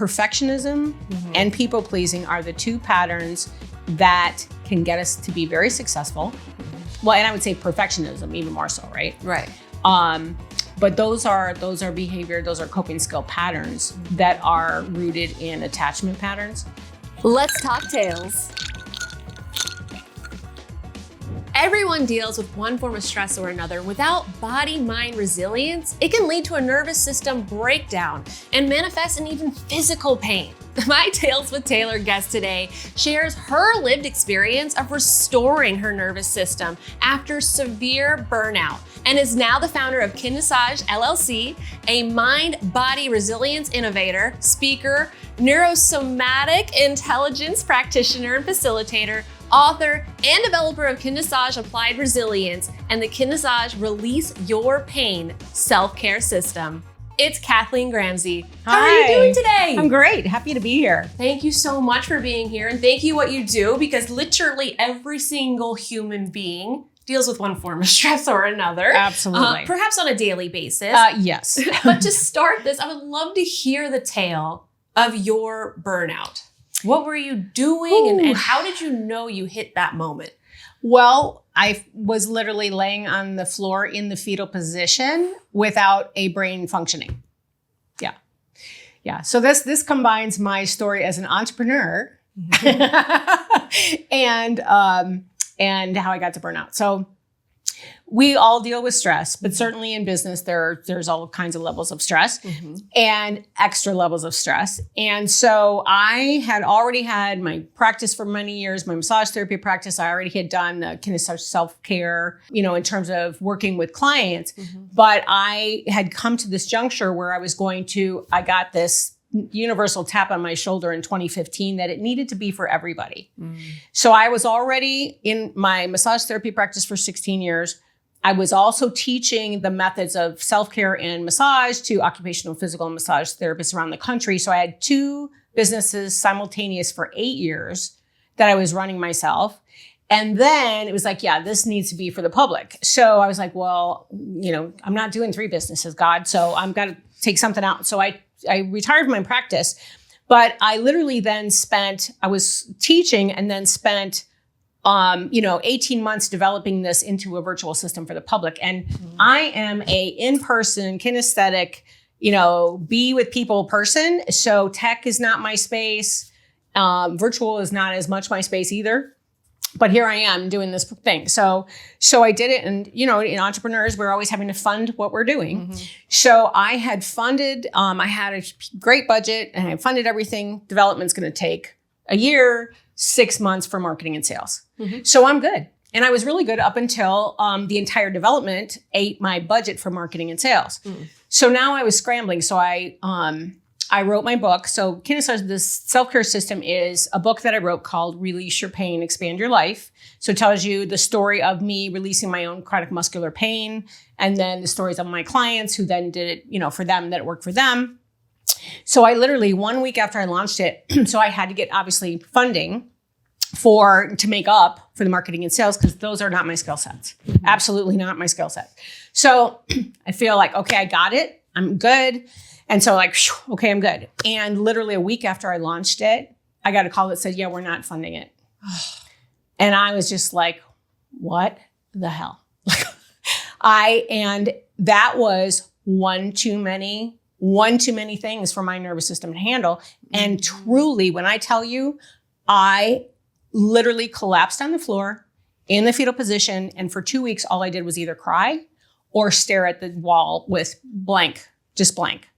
perfectionism and people pleasing are the two patterns that can get us to be very successful. Well, and I would say perfectionism even more so, right? Right. But those are behavior, those are coping skill patterns that are rooted in attachment patterns. Let's talk tails. Everyone deals with one form of stress or another. Without body-mind resilience, it can lead to a nervous system breakdown and manifest in even physical pain. My Tales with Taylor guest today shares her lived experience of restoring her nervous system after severe burnout and is now the founder of Kinessage LLC, a mind-body resilience innovator, speaker, neurosomatic intelligence practitioner and facilitator, author, and developer of Kinessage Applied Resilience and the Kinessage Release Your Pain self-care system. It's Kathleen Gramzay. How are you doing today? I'm great. Happy to be here. Thank you so much for being here, and thank you what you do, because literally every single human being deals with one form of stress or another. Absolutely. Perhaps on a daily basis. Yes. But to start this, I would love to hear the tale of your burnout. What were you doing and how did you know you hit that moment? Well, I was literally laying on the floor in the fetal position without a brain functioning. Yeah. So this combines my story as an entrepreneur and how I got to burnout. So we all deal with stress, but certainly in business, there's all kinds of levels of stress and extra levels of stress. And so I had already had my practice for many years, my massage therapy practice. I already had done the Kinessage self-care, in terms of working with clients. But I had come to this juncture where I got this universal tap on my shoulder in 2015 that it needed to be for everybody. So I was already in my massage therapy practice for 16 years. I was also teaching the methods of self-care and massage to occupational, physical, and massage therapists around the country. So I had two businesses simultaneous for 8 years that I was running myself. And then it was like, this needs to be for the public. So I was like, well, I'm not doing 3 businesses, God. So I'm got to take something out. So I retired from my practice, but I literally then I was teaching and then spent 18 months developing this into a virtual system for the public. And I am a in-person kinesthetic, be with people person. So tech is not my space. Virtual is not as much my space either. But here I am doing this thing. So I did it. And, in entrepreneurs, we're always having to fund what we're doing. So I had funded, I had a great budget and I funded everything. Development's going to take a year, 6 months for marketing and sales. So I'm good. And I was really good up until the entire development ate my budget for marketing and sales. So now I was scrambling. So I wrote my book. So Kinessage, this self-care system, is a book that I wrote called Release Your Pain, Expand Your Life. So it tells you the story of me releasing my own chronic muscular pain, and then the stories of my clients who then did it, for them, that it worked for them. So I literally, 1 week after I launched it, so I had to get obviously funding to make up for the marketing and sales, because those are not my skill sets. Absolutely not my skill set. So I feel like, okay, I got it. I'm good. And so okay, I'm good. And literally a week after I launched it, I got a call that said, we're not funding it. And I was just like, what the hell? And that was one too many things for my nervous system to handle. And truly, when I tell you, I literally collapsed on the floor in the fetal position. And for 2 weeks, all I did was either cry or stare at the wall with just blank.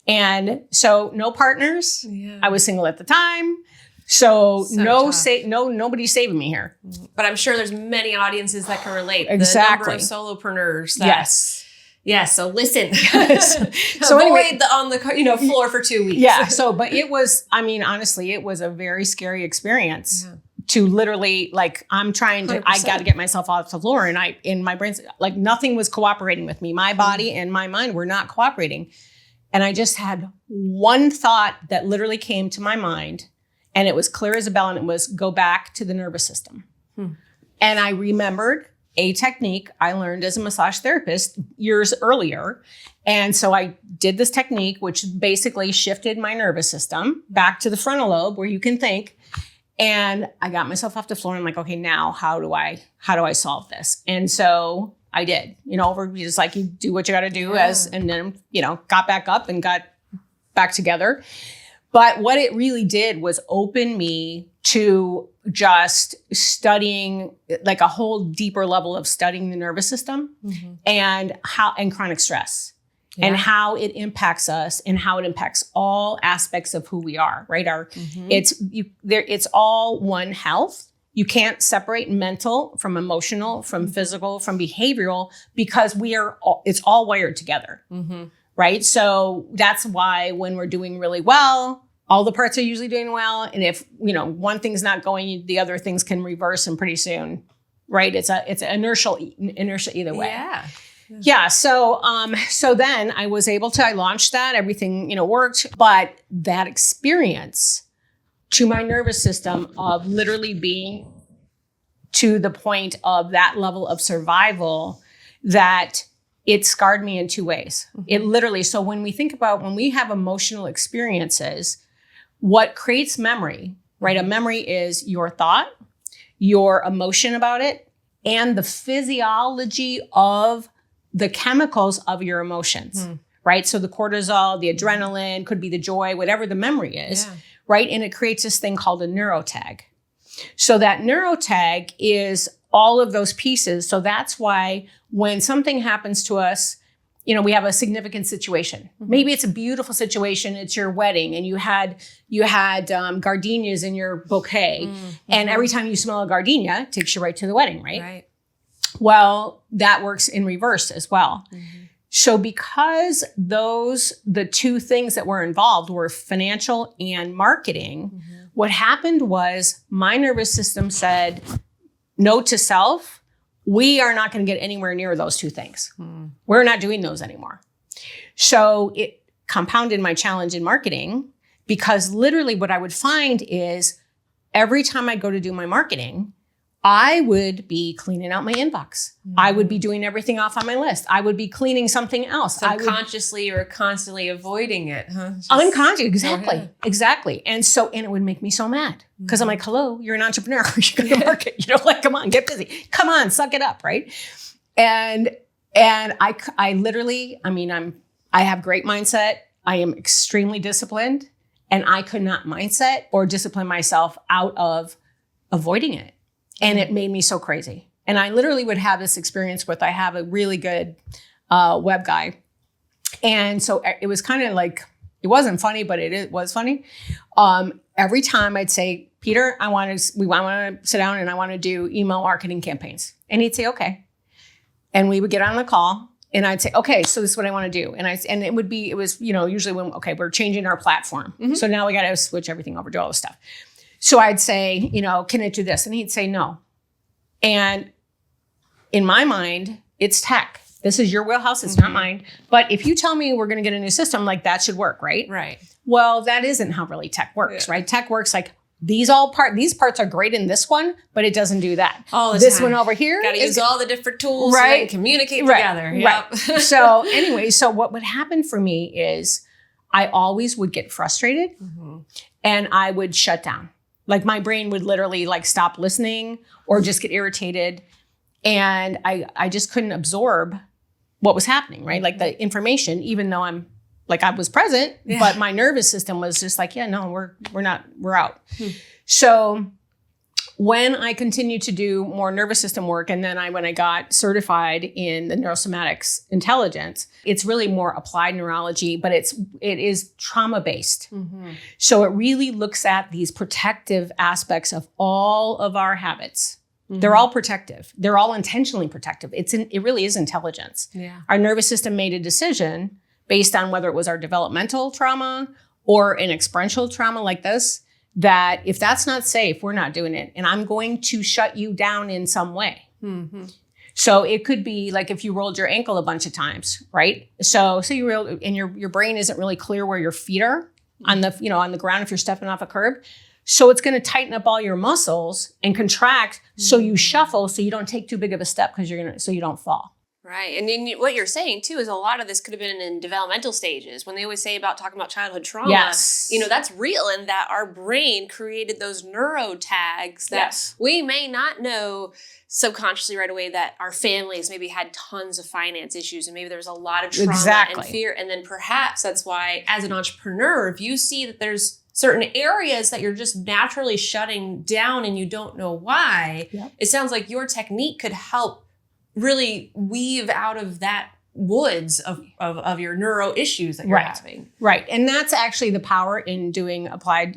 And so no partners. I was single at the time. So nobody's saving me here. But I'm sure there's many audiences that can relate. Exactly. The number of solopreneurs. Yes. So listen. So anyway, on the floor for 2 weeks. Yeah. So, but it was, honestly, it was a very scary experience to literally, I'm trying to, 100%. I got to get myself off the floor, and in my brain, nothing was cooperating with me. My body and my mind were not cooperating. And I just had one thought that literally came to my mind, and it was clear as a bell, and it was go back to the nervous system. And I remembered a technique I learned as a massage therapist years earlier. And so I did this technique, which basically shifted my nervous system back to the frontal lobe where you can think. And I got myself off the floor and I'm like, okay, now how do I solve this? And so I did, just like you do what you got to do and then, got back up and got back together. But what it really did was open me to just studying, like a whole deeper level of studying the nervous system and chronic stress and how it impacts us and how it impacts all aspects of who we are, right? It's all one health. You can't separate mental from emotional, from physical, from behavioral, because it's all wired together, right? So that's why when we're doing really well, all the parts are usually doing well. And if, one thing's not going, the other things can reverse, and pretty soon, right? It's inertia either way. Yeah. Yeah. So then I was able to, I launched that, everything, worked, but that experience to my nervous system of literally being to the point of that level of survival, that it scarred me in two ways. It literally, so when we have emotional experiences, what creates memory, right? A memory is your thought, your emotion about it, and the physiology of the chemicals of your emotions, right? So the cortisol, the adrenaline, could be the joy, whatever the memory is, right? And it creates this thing called a neurotag. So that neurotag is all of those pieces. So that's why when something happens to us, we have a significant situation. Maybe it's a beautiful situation. It's your wedding and you had gardenias in your bouquet. And every time you smell a gardenia, it takes you right to the wedding, right? Right. Well, that works in reverse as well. So because the two things that were involved were financial and marketing, what happened was my nervous system said, note to self, we are not going to get anywhere near those two things. We're not doing those anymore. So it compounded my challenge in marketing, because literally what I would find is every time I go to do my marketing, I would be cleaning out my inbox. I would be doing everything off on my list. I would be cleaning something else. Subconsciously, you were constantly avoiding it, huh? Unconscious, exactly. And it would make me so mad, because I'm like, hello, you're an entrepreneur. You're going to market. Come on, get busy. Come on, suck it up, right? And I literally, I have great mindset. I am extremely disciplined, and I could not mindset or discipline myself out of avoiding it. And it made me so crazy. And I literally would have this experience I have a really good web guy. And so it was kind of like, it wasn't funny, but it was funny. Every time I'd say, Peter, we want to sit down and I want to do email marketing campaigns. And he'd say, okay. And we would get on the call and I'd say, okay, so this is what I want to do. And it was, usually when, okay, we're changing our platform. So now we got to switch everything over, do all this stuff. So I'd say, can it do this? And he'd say no. And in my mind, it's tech. This is your wheelhouse. It's not mine. But if you tell me we're going to get a new system, like that should work, right? Right. Well, that isn't how really tech works, right? Tech works like these parts are great in this one, but it doesn't do that. All this one over here. Got to use all the different tools, right? And communicate together. Yep. Right. So anyway, what would happen for me is I always would get frustrated and I would shut down. Like my brain would literally stop listening or just get irritated. And I just couldn't absorb what was happening, right? Like the information, even though I was present, but my nervous system was just like, yeah, no, we're out. So when I continued to do more nervous system work, and then when I got certified in the Neurosomatics intelligence, it's really more applied neurology, but it is trauma-based. So it really looks at these protective aspects of all of our habits. They're all protective. They're all intentionally protective. It really is intelligence. Yeah. Our nervous system made a decision based on whether it was our developmental trauma or an experiential trauma like this, that if that's not safe, we're not doing it. And I'm going to shut you down in some way. So it could be like if you rolled your ankle a bunch of times, right? So you rolled, and your brain isn't really clear where your feet are on the ground if you're stepping off a curb. So it's going to tighten up all your muscles and contract. So you shuffle, so you don't take too big of a step so you don't fall. Right. And then what you're saying too is a lot of this could have been in developmental stages when they always say about talking about childhood trauma. Yes. That's real, and that our brain created those neuro tags that we may not know subconsciously right away, that our families maybe had tons of finance issues and maybe there was a lot of trauma and fear. And then perhaps that's why, as an entrepreneur, if you see that there's certain areas that you're just naturally shutting down and you don't know why, it sounds like your technique could help really weave out of that woods of your neuro issues that you're having. Right. And that's actually the power in using applied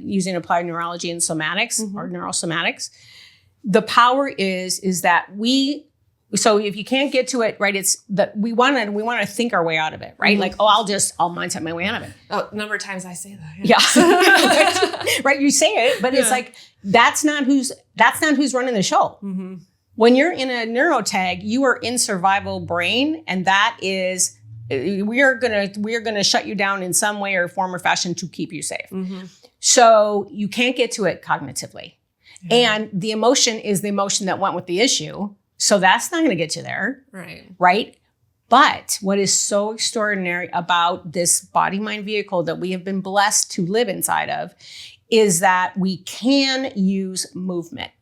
neurology and somatics or neurosomatics. The power is that so if you can't get to it, right, it's that we want to think our way out of it, right? Like, I'll mindset my way out of it. Oh, a number of times I say that. Yeah. Right. You say it, but it's like, that's not who's running the show. When you're in a neurotag, you are in survival brain, and that is, we're gonna shut you down in some way or form or fashion to keep you safe. So you can't get to it cognitively. And the emotion is the emotion that went with the issue. So that's not gonna get you there. Right? But what is so extraordinary about this body-mind vehicle that we have been blessed to live inside of is that we can use movement.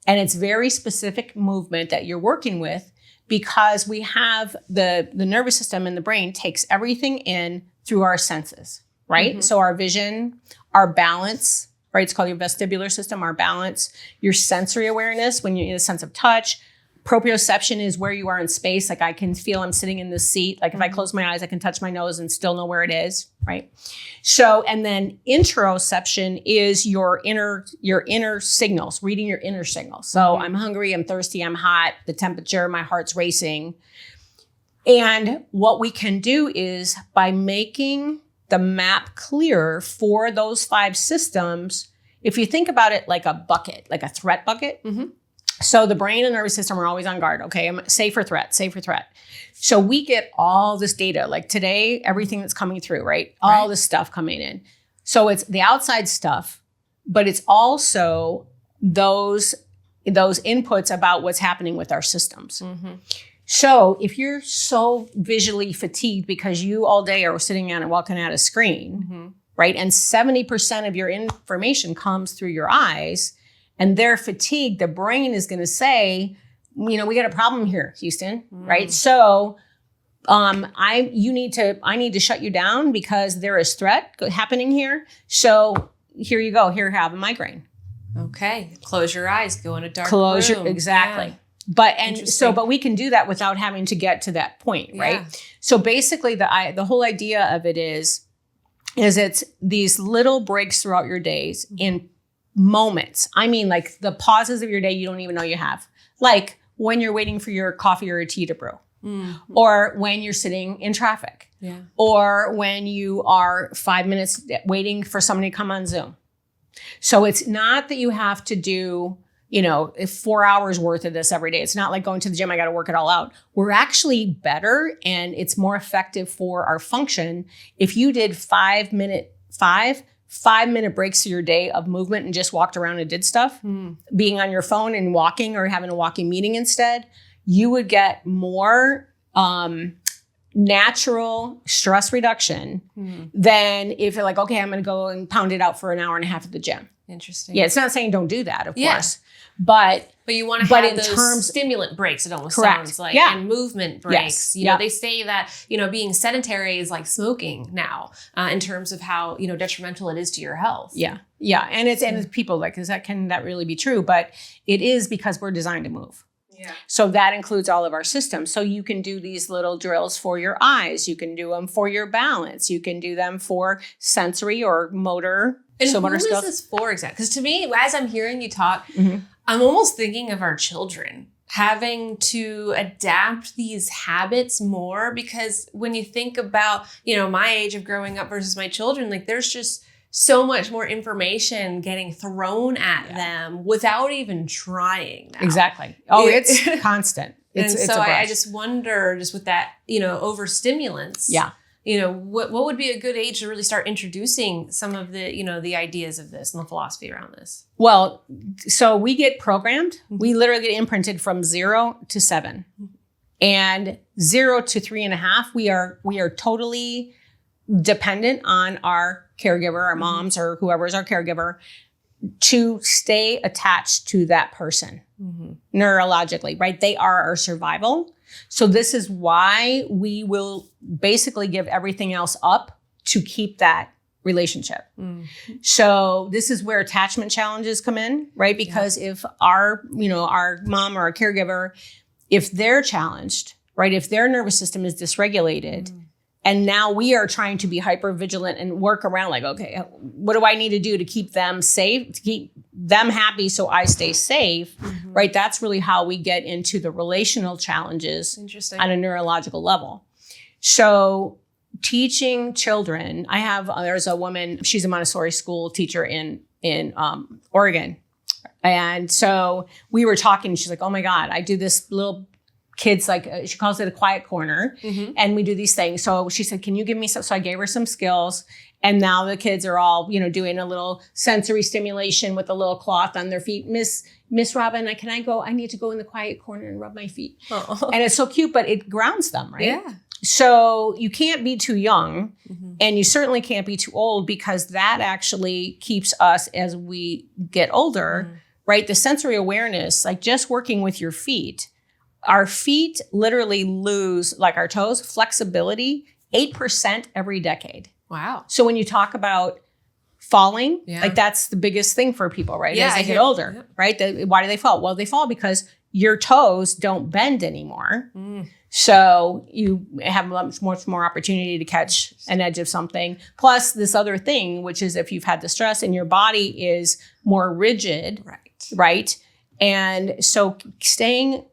And it's very specific movement that you're working with, because we have the nervous system in the brain takes everything in through our senses, right? So our vision, our balance, right? It's called your vestibular system, our balance, your sensory awareness, when you're in a sense of touch. Proprioception is where you are in space. Like, I can feel I'm sitting in this seat. Like, if I close my eyes, I can touch my nose and still know where it is, right? So, and then interoception is your inner signals, reading your inner signals. So I'm hungry, I'm thirsty, I'm hot, the temperature, my heart's racing. And what we can do is, by making the map clearer for those 5 systems, if you think about it like a bucket, like a threat bucket. So the brain and nervous system are always on guard. Okay, I'm safe for threat. So we get all this data, like today, everything that's coming through, right? All this stuff coming in. So it's the outside stuff, but it's also those inputs about what's happening with our systems. So if you're so visually fatigued because you all day are sitting down and walking at a screen, right? And 70% of your information comes through your eyes, and they're fatigued, the brain is going to say, we got a problem here, Houston, right? So I need to shut you down because there is threat happening here. So here you go. Here, have a migraine. Okay. Close your eyes. Go in a dark room. Exactly. Yeah. But we can do that without having to get to that point, right? So basically, the whole idea of it is it's these little breaks throughout your days in moments. I mean, like the pauses of your day you don't even know you have. Like when you're waiting for your coffee or a tea to brew. Or when you're sitting in traffic. Or when you are 5 minutes waiting for somebody to come on Zoom. So it's not that you have to do, 4 hours worth of this every day. It's not like going to the gym, I got to work it all out. We're actually better, and it's more effective for our function if you did 5 minute breaks to your day of movement and just walked around and did stuff, being on your phone and walking or having a walking meeting instead, you would get more natural stress reduction than if you're like, okay, I'm going to go and pound it out for an hour and a half at the gym. Interesting. Yeah, it's not saying don't do that, of course. But you want to have those stimulant breaks, it almost sounds like, and movement breaks. They say that, being sedentary is like smoking now, in terms of how, detrimental it is to your health. Yeah. Yeah. And it's people like, can that really be true? But it is, because we're designed to move. Yeah. So that includes all of our systems. So you can do these little drills for your eyes. You can do them for your balance. You can do them for sensory or motor. And who is this for exactly? Because to me, as I'm hearing you talk, I'm almost thinking of our children having to adapt these habits more, because when you think about, my age of growing up versus my children, like there's just so much more information getting thrown at them without even trying now. Exactly. Oh, it's constant. I just wonder, just with that, overstimulants. Yeah. what would be a good age to really start introducing some of the, the ideas of this and the philosophy around this? Well, so we get programmed. We literally get imprinted from 0 to 7. And 0 to 3.5, we are totally dependent on our caregiver, our moms or whoever is our caregiver, to stay attached to that person neurologically, right? They are our survival. So this is why we will basically give everything else up to keep that relationship. So this is where attachment challenges come in, right? Because if our mom or our caregiver, if they're challenged, right? If their nervous system is dysregulated, and now we are trying to be hyper vigilant and work around like, okay, what do I need to do to keep them safe, to keep them happy so I stay safe, right? That's really how we get into the relational challenges on a neurological level. So teaching children, there's a woman, she's a Montessori school teacher in Oregon. And so we were talking, she's like, oh my God, I do this little kids, like she calls it a quiet corner. And we do these things. So she said, can you give me some? So I gave her some skills. And now the kids are all, doing a little sensory stimulation with a little cloth on their feet. Miss Robin, can I go? I need to go in the quiet corner and rub my feet. And it's so cute, but it grounds them, right? Yeah. So you can't be too young and you certainly can't be too old, because that actually keeps us as we get older, right? The sensory awareness, like just working with your feet, our feet literally lose, like our toes, flexibility 8% every decade. Wow. So when you talk about falling, like that's the biggest thing for people, right? As they get older, right? Why do they fall? Well, they fall because your toes don't bend anymore. So you have much more opportunity to catch an edge of something. Plus this other thing, which is if you've had the stress and your body is more rigid, right? And so staying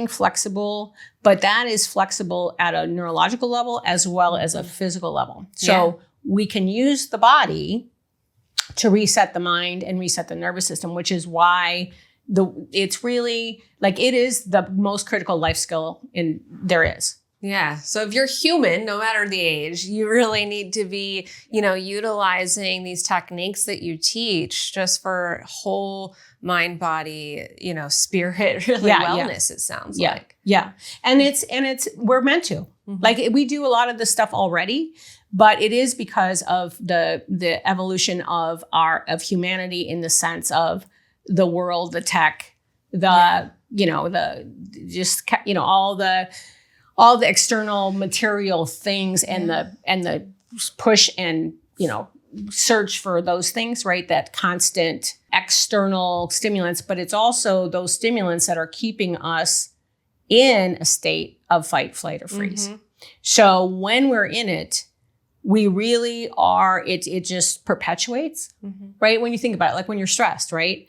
flexible, but that is flexible at a neurological level as well as a physical level. So we can use the body to reset the mind and reset the nervous system, which is why it's really like it is the most critical life skill there is. Yeah. So if you're human, no matter the age, you really need to be, utilizing these techniques that you teach just for whole mind, body, spirit, really wellness, it sounds like. Yeah. And we're meant to. Like we do a lot of this stuff already, but it is because of the evolution of humanity in the sense of the world, the tech, all the external material things and the push and, search for those things, right? That constant external stimulants, but it's also those stimulants that are keeping us in a state of fight, flight, or freeze. So when we're in it, we really are, it just perpetuates, right? When you think about it, like when you're stressed, right?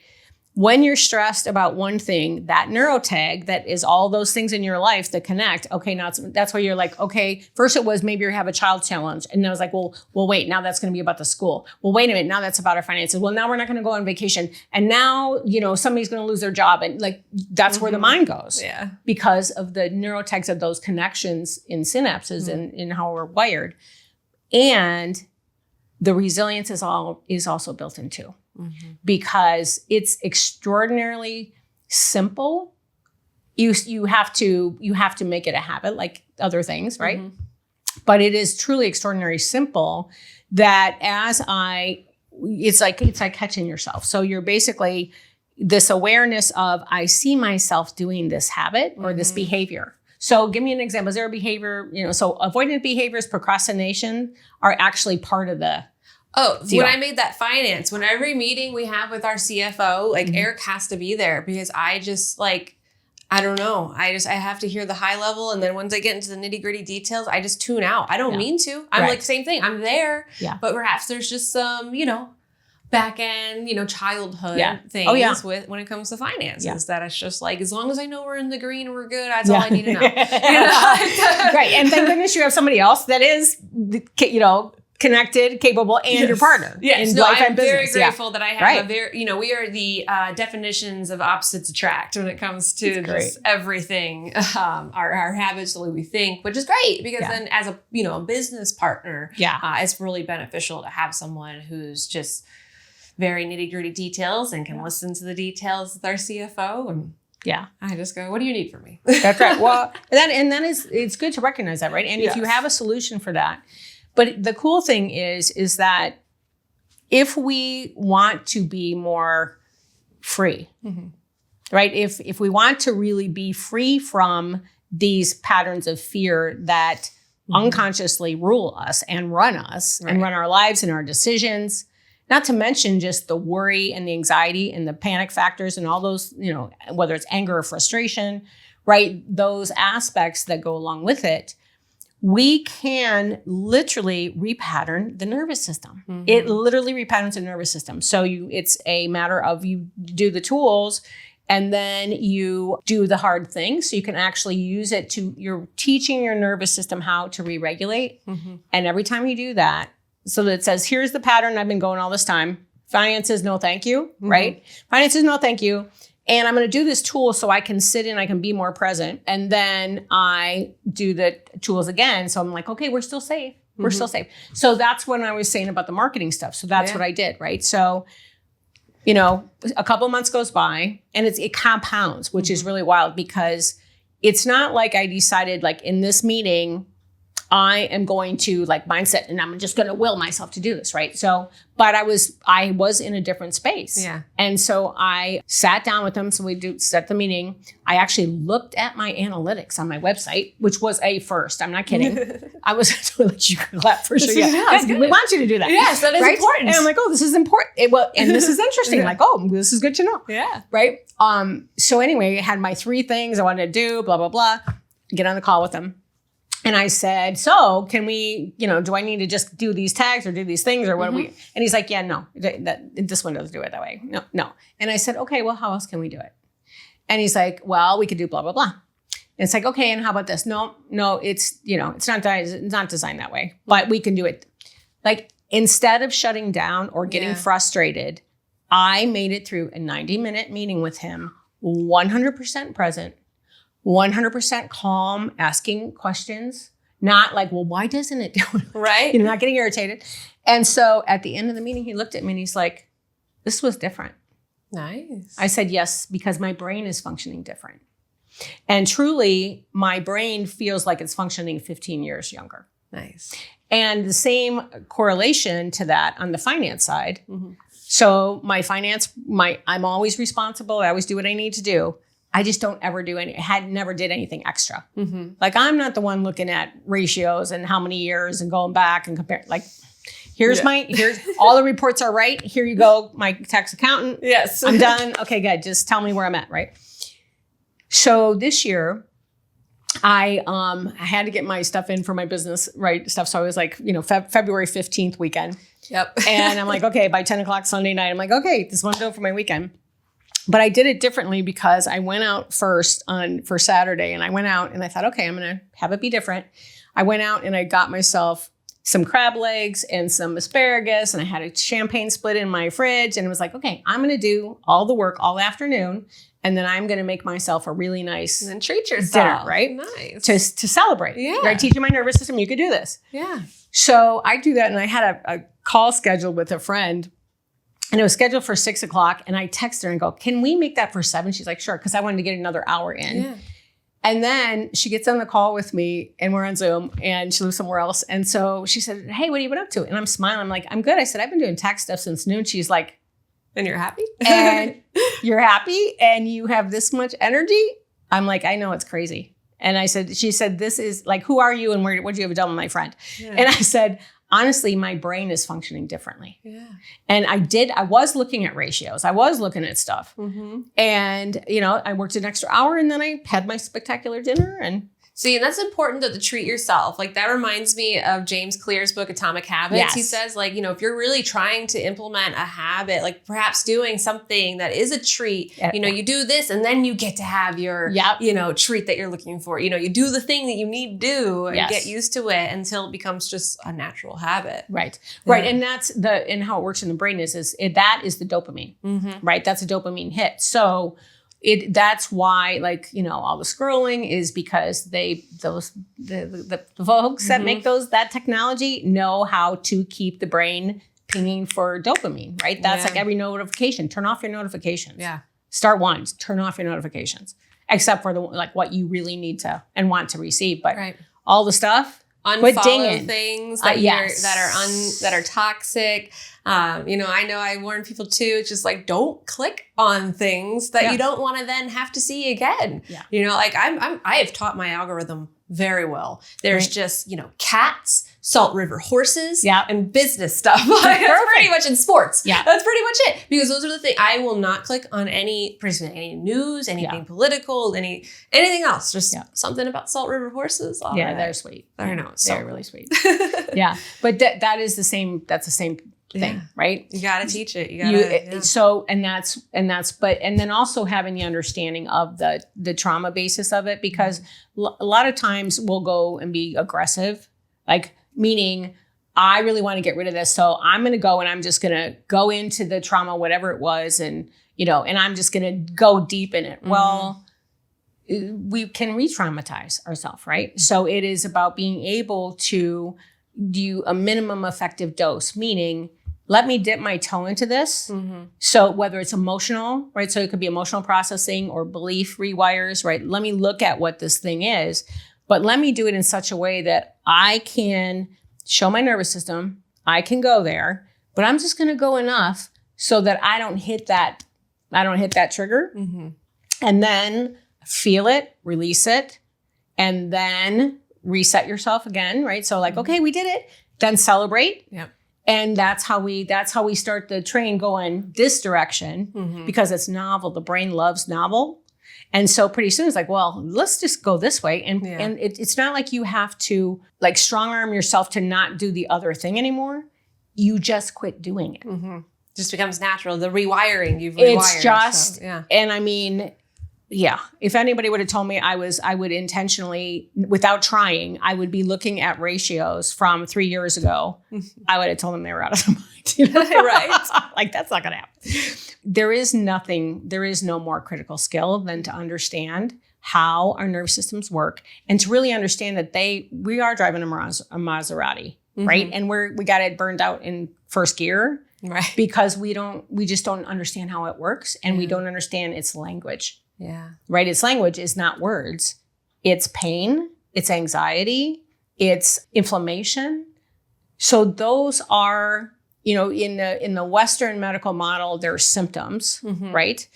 When you're stressed about one thing, that neurotag, that is all those things in your life that connect. Okay, now that's where you're like, okay, first it was maybe you have a child challenge. And then I was like, well, wait, now that's going to be about the school. Well, wait a minute, now that's about our finances. Well, now we're not going to go on vacation. And now, somebody's going to lose their job. And like, that's where the mind goes. Yeah. Because of the neurotags of those connections in synapses and in how we're wired. And the resilience is also built in too. Because it's extraordinarily simple. You have to make it a habit, like other things, right? But it is truly extraordinarily simple. That it's like catching yourself. So you're basically this awareness of, I see myself doing this habit or this behavior. So give me an example. Is there a behavior? So avoidant behaviors, procrastination are actually part of the. When I made that finance, when every meeting we have with our CFO, like Eric has to be there because I just I don't know. I have to hear the high level. And then once I get into the nitty gritty details, I just tune out. I don't mean to. I'm like, same thing. I'm there. Yeah. But perhaps there's just some, back end, childhood things with when it comes to finances that it's just like, as long as I know we're in the green, we're good. That's all I need to know. Right. And thank goodness you have somebody else that is, connected, capable, and your partner. Yes, in no, life I'm and business. very grateful that I have Right. a very, we are the definitions of opposites attract when it comes to That's just everything, our habits, the way we think, which is great because then as a, a business partner, it's really beneficial to have someone who's just very nitty gritty details and can listen to the details with our CFO. And I just go, what do you need from me? That's right. Well, and then it's good to recognize that, right? And if you have a solution for that. But the cool thing is that if we want to be more free, right? If we want to really be free from these patterns of fear that unconsciously rule us and run us and run our lives and our decisions, not to mention just the worry and the anxiety and the panic factors and all those, whether it's anger or frustration, right? Those aspects that go along with it. We can literally repattern the nervous system. It literally repatterns the nervous system. So it's a matter of you do the tools and then you do the hard things. So you can actually use it you're teaching your nervous system how to re-regulate. And every time you do that, so that it says, here's the pattern I've been going all this time. Finances, no thank you, right? Finances, no thank you. And I'm going to do this tool so I can sit in, I can be more present. And then I do the tools again. So I'm like, okay, we're still safe. We're still safe. So that's when I was saying about the marketing stuff. So that's what I did, right? So, a couple of months goes by and it compounds, which is really wild because it's not like I decided like in this meeting, I am going to like mindset and I'm just going to will myself to do this, right? So, but I was in a different space. Yeah. And so I sat down with them. So we set the meeting. I actually looked at my analytics on my website, which was a first. I'm not kidding. I was going to let you clap for sure. Yeah. We want you to do that. Yes, that is important. And I'm like, oh, this is important. And this is interesting. Like, oh, this is good to know. Yeah. Right. So anyway, I had my 3 things I wanted to do, blah, blah, blah, get on the call with them. And I said, so can we, do I need to just do these tags or do these things or what do we? And he's like, yeah, no, this one doesn't do it that way. No. And I said, okay, well, how else can we do it? And he's like, well, we could do blah, blah, blah. And it's like, okay, and how about this? No, it's, it's not designed that way, but we can do it. Like instead of shutting down or getting frustrated, I made it through a 90-minute meeting with him, 100% present. 100% calm, asking questions, not like, well, why doesn't it do it? Right. Not getting irritated. And so at the end of the meeting, he looked at me and he's like, this was different. Nice. I said, yes, because my brain is functioning different. And truly, my brain feels like it's functioning 15 years younger. Nice. And the same correlation to that on the finance side. So my finance, I'm always responsible. I always do what I need to do. I just don't ever never did anything extra. Like I'm not the one looking at ratios and how many years and going back and compare. Like here's all the reports are right. Here you go, my tax accountant. Yes. I'm done. Okay, good. Just tell me where I'm at, right? So this year I had to get my stuff in for my business, right? Stuff. So I was like, February 15th weekend. Yep. And I'm like, okay, by 10 o'clock Sunday night, I'm like, okay, this is what I'm doing for my weekend. But I did it differently because I went out first for Saturday and I went out and I thought, okay, I'm going to have it be different. I went out and I got myself some crab legs and some asparagus and I had a champagne split in my fridge and it was like, okay, I'm going to do all the work all afternoon and then I'm going to make myself a really nice and treat yourself. Dinner, right? Nice. To celebrate. Yeah. Right? Teaching my nervous system, you could do this. Yeah. So I do that and I had a call scheduled with a friend. And it was scheduled for 6 o'clock. And I text her and go, can we make that for 7? She's like, sure. Because I wanted to get another hour in. Yeah. And then she gets on the call with me and we're on Zoom and she lives somewhere else. And so she said, hey, what are you been up to? And I'm smiling. I'm like, I'm good. I said, I've been doing tax stuff since noon. She's like, and you're happy? And you're happy and you have this much energy? I'm like, I know, it's crazy. And she said, this is like, who are you and what do you have done with my friend? Yeah. And I said, honestly, my brain is functioning differently. Yeah. And I was looking at ratios. I was looking at stuff. And, I worked an extra hour and then I had my spectacular dinner. And See, and that's important to treat yourself. Like that reminds me of James Clear's book, Atomic Habits. Yes. He says like, if you're really trying to implement a habit, like perhaps doing something that is a treat, you do this and then you get to have your, treat that you're looking for. You do the thing that you need to do and get used to it until it becomes just a natural habit. Right. Right. And that's and how it works in the brain is that is the dopamine, right? That's a dopamine hit. So that's why all the scrolling is because the folks that make that technology know how to keep the brain pinging for dopamine, right? That's like every notification. Turn off your notifications. Yeah. Start one. Turn off your notifications, except for what you really need to and want to receive. But all the stuff, unfollow things that that are toxic. I know I warn people too. It's just like, don't click on things that you don't want to then have to see again. Yeah. I have taught my algorithm very well. There's just, cats, Salt River horses, and business stuff. That's pretty much in sports. Yeah. That's pretty much it. Because those are the things. I will not click on any news, anything political, anything else. Just something about Salt River horses. They're sweet. I know. They're really sweet. Yeah. But that is the same, that's the same thing, right? You got to teach it. And then also having the understanding of the trauma basis of it, because a lot of times we'll go and be aggressive, meaning I really want to get rid of this. So I'm going to go and I'm just going to go into the trauma, whatever it was. And, and I'm just going to go deep in it. Well, we can re-traumatize ourselves, right? So it is about being able to do a minimum effective dose, meaning let me dip my toe into this. So whether it's emotional, right? So it could be emotional processing or belief rewires, right? Let me look at what this thing is, but let me do it in such a way that I can show my nervous system, I can go there, but I'm just going to go enough so that I don't hit that trigger, and then feel it, release it, and then reset yourself again, right? So okay, we did it, then celebrate. Yep. And that's how we start the train going this direction, because it's novel. The brain loves novel. And so pretty soon it's well, let's just go this way. And it's not like you have to strong arm yourself to not do the other thing anymore. You just quit doing it. Just becomes natural. The rewiring you've rewired. It's just, and I mean, if anybody would have told me I would intentionally, without trying, I would be looking at ratios from 3 years ago, I would have told them they were out of their mind. Right? That's not going to happen. There is no more critical skill than to understand how our nervous systems work and to really understand that we are driving a Maserati, right? And we got it burned out in first gear, right? Because we just don't understand how it works, and we don't understand its language. Yeah. Right. Its language is not words. It's pain. It's anxiety. It's inflammation. So those are, in the Western medical model, there are symptoms, right?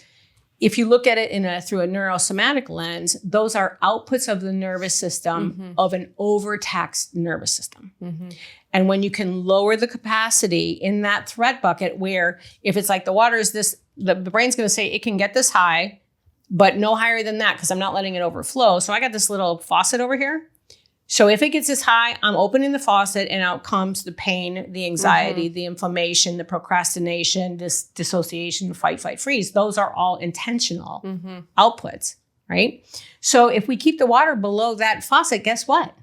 If you look at it through a neurosomatic lens, those are outputs of the nervous system of an overtaxed nervous system. And when you can lower the capacity in that threat bucket, where if it's the water is this, the brain's going to say it can get this high, but no higher than that because I'm not letting it overflow. So I got this little faucet over here. So if it gets this high, I'm opening the faucet and out comes the pain, the anxiety, the inflammation, the procrastination, this dissociation, fight, freeze. Those are all intentional outputs, right? So if we keep the water below that faucet, guess what?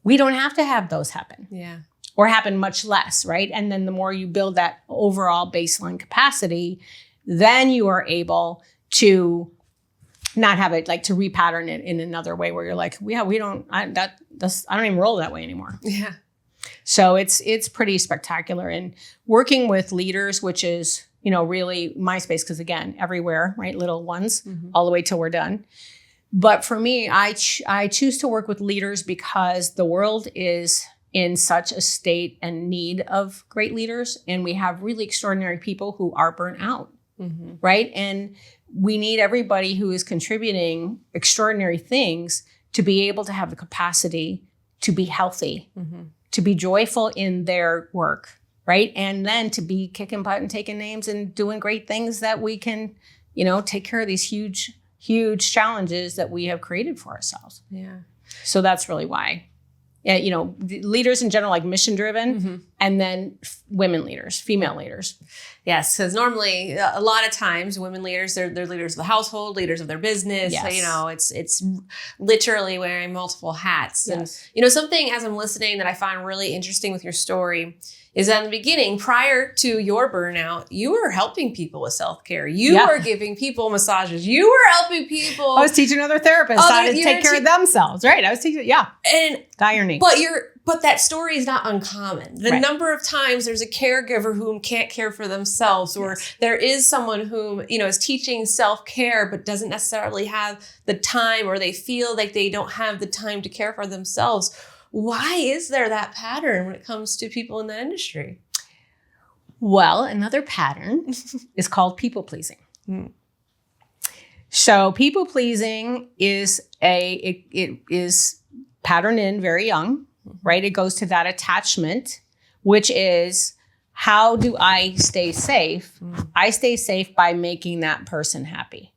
We don't have to have those happen. Yeah. Or happen much less, right? And then the more you build that overall baseline capacity, then you are able to not have it to repattern it in another way where you're I don't even roll that way anymore. Yeah. So it's pretty spectacular. And working with leaders, which is, really my space, because again, everywhere, right? Little ones all the way till we're done. But for me, I choose to work with leaders because the world is in such a state and need of great leaders. And we have really extraordinary people who are burnt out, right? And we need everybody who is contributing extraordinary things to be able to have the capacity to be healthy, to be joyful in their work, right? And then to be kicking butt and taking names and doing great things that we can, take care of these huge challenges that we have created for ourselves. Yeah. So that's really why. Yeah, you know, leaders in general, like mission driven, and then women leaders, female leaders. Yes, because normally a lot of times women leaders, they're leaders of the household, leaders of their business. Yes. So, you know, it's literally wearing multiple hats. Yes. And, you know, something as I'm listening that I find really interesting with your story is that in the beginning, prior to your burnout, you were helping people with self-care. You were giving people massages. You were helping people. I was teaching other therapists how to take care of themselves, right? I was teaching, And irony. But that story is not uncommon. The number of times there's a caregiver who can't care for themselves, or there is someone who, you know, is teaching self-care but doesn't necessarily have the time, or they feel like they don't have the time to care for themselves. Why is there that pattern when it comes to people in that industry? Well, another pattern is called people pleasing. So people pleasing is it is patterned in very young, right? It goes to that attachment, which is, how do I stay safe? I stay safe by making that person happy,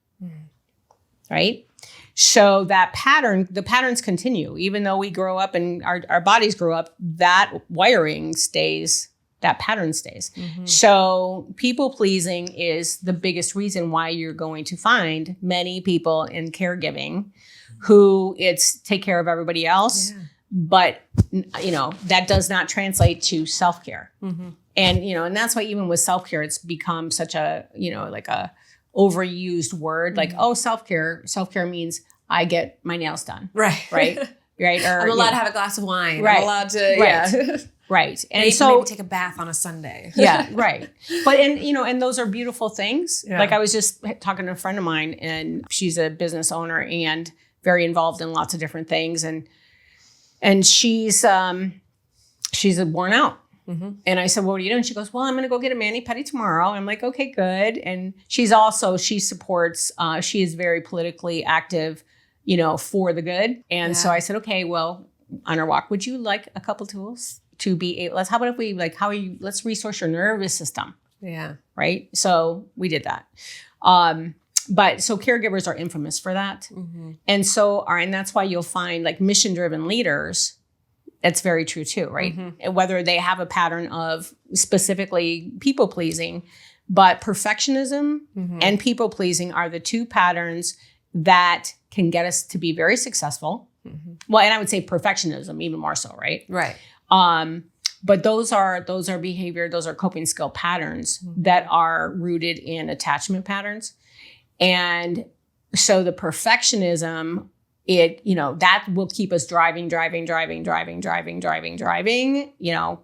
right? So that pattern, the patterns continue. Even though we grow up and our bodies grow up, that wiring stays, that pattern stays. So people pleasing is the biggest reason why you're going to find many people in caregiving who it's take care of everybody else. But, you know, that does not translate to self-care. And, you know, and that's why even with self-care, it's become such a, you know, like a overused word. Like, oh, self-care means I get my nails done. Right. Or I'm allowed to have a glass of wine. Right. I'm allowed to, Right. And maybe take a bath on a Sunday. But, and, you know, and those are beautiful things. Like I was just talking to a friend of mine, and she's a business owner and very involved in lots of different things. And she's a worn out. And I said, well, what are you doing? She goes, well, I'm going to go get a mani-pedi tomorrow. And I'm like, okay, good. And she supports, she is very politically active, you know, for the good. And so I said, okay, well, on our walk, would you like a couple tools to be able, how about if we let's resource your nervous system. Right. So we did that. But so caregivers are infamous for that. And so, and that's why you'll find like mission-driven leaders, it's very true too, right? And whether they have a pattern of specifically people-pleasing, but perfectionism and people-pleasing are the two patterns that can get us to be very successful. Well, and I would say perfectionism even more so, right? But those are behavior, those are coping skill patterns that are rooted in attachment patterns. And so the perfectionism, it, you know, that will keep us driving, you know,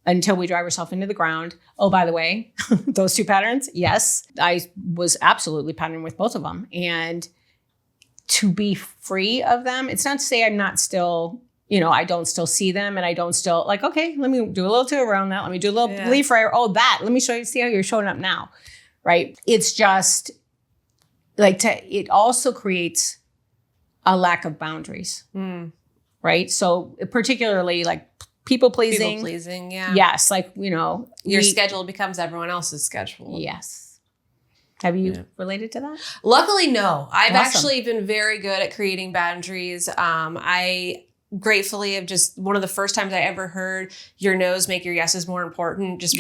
until we drive ourselves into the ground. Oh, by the way, those two patterns, yes, I was absolutely patterned with both of them. And to be free of them, it's not to say I'm not still, you know, I don't still see them, and I don't still like, okay, let me do a little tour around that. Let me do a little leaf fryer. Oh, that, let me show you, see how you're showing up now. Right. It's just like it also creates a lack of boundaries. Right. So particularly like people pleasing. Yes. Like, you know, your schedule becomes everyone else's schedule. Yes. Have you related to that? Luckily, no. I've actually been very good at creating boundaries. I gratefully have just, one of the first times I ever heard your no's make your yeses more important, just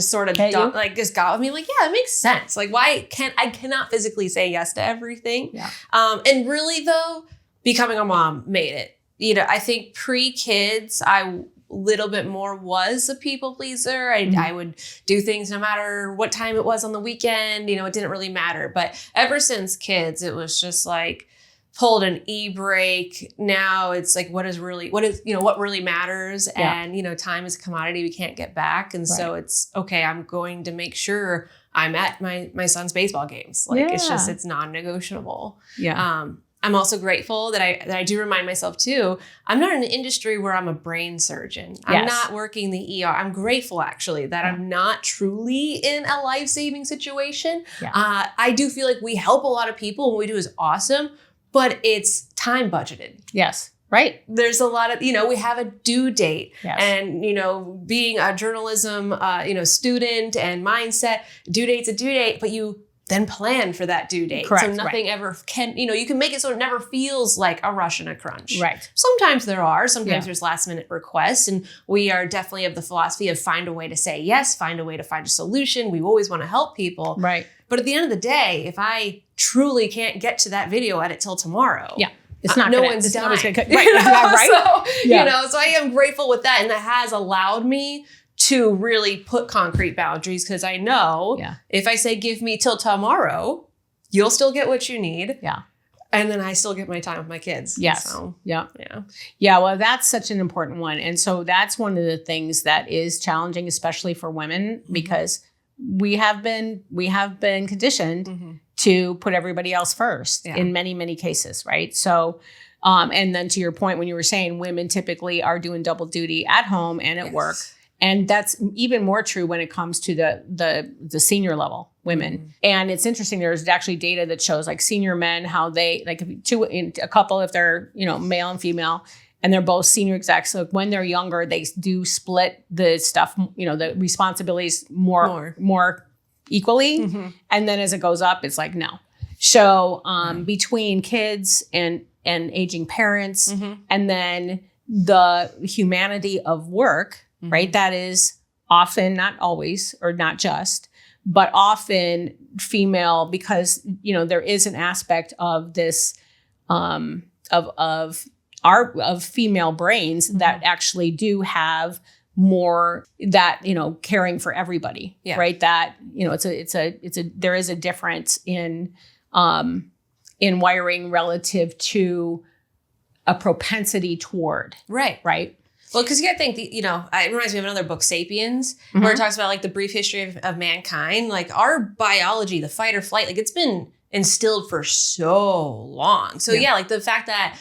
sort of just got with me like, yeah, it makes sense. Like, I cannot physically say yes to everything. And really though, becoming a mom made it. You know, I think pre-kids, I little bit more was a people pleaser. I would do things no matter what time it was on the weekend. You know, it didn't really matter. But ever since kids, it was just like pulled an e-brake. Now it's like, what really matters. And, you know, time is a commodity we can't get back. And so it's, okay, I'm going to make sure I'm at my son's baseball games. Like, it's non-negotiable. I'm also grateful that I do remind myself too, I'm not in an industry where I'm a brain surgeon. I'm not working the ER. I'm grateful actually that I'm not truly in a life-saving situation. I do feel like we help a lot of people. What we do is awesome, but it's time budgeted. Right. There's a lot of, you know, we have a due date and, you know, being a journalism, you know, student and mindset, due date's a due date, but you then plan for that due date. Correct, So nothing ever can, you can make it so it never feels like a rush and a crunch. Right. Sometimes there's last minute requests, and we are definitely of the philosophy of find a way to say yes, find a way to find a solution. We always want to help people. Right. But at the end of the day, if I truly can't get to that video edit till tomorrow, it's not no gonna, one's it's dying. not gonna, right? So, so I am grateful with that. And that has allowed me to really put concrete boundaries, because I know if I say, give me till tomorrow, you'll still get what you need. Yeah. And then I still get my time with my kids. Yes. So, yeah. Well, that's such an important one. And so that's one of the things that is challenging, especially for women, because we have been conditioned to put everybody else first in many, many cases. Right. So, and then to your point, when you were saying women typically are doing double duty at home and at work. And that's even more true when it comes to the senior level women. And it's interesting. There's actually data that shows like senior men, how they like a couple, if they're, male and female, and they're both senior execs. So when they're younger, they do split the stuff, the responsibilities more equally. And then as it goes up, it's like, no. So between kids and aging parents, and then the humanity of work, right? That is often, not always, or not just, but often female, because, there is an aspect of this, of female brains that actually do have more that, caring for everybody, right? That, there is a difference in wiring relative to a propensity toward. Right. Well, because you got to think, it reminds me of another book, Sapiens, where it talks about like the brief history of mankind. Like our biology, the fight or flight, like it's been instilled for so long. So like the fact that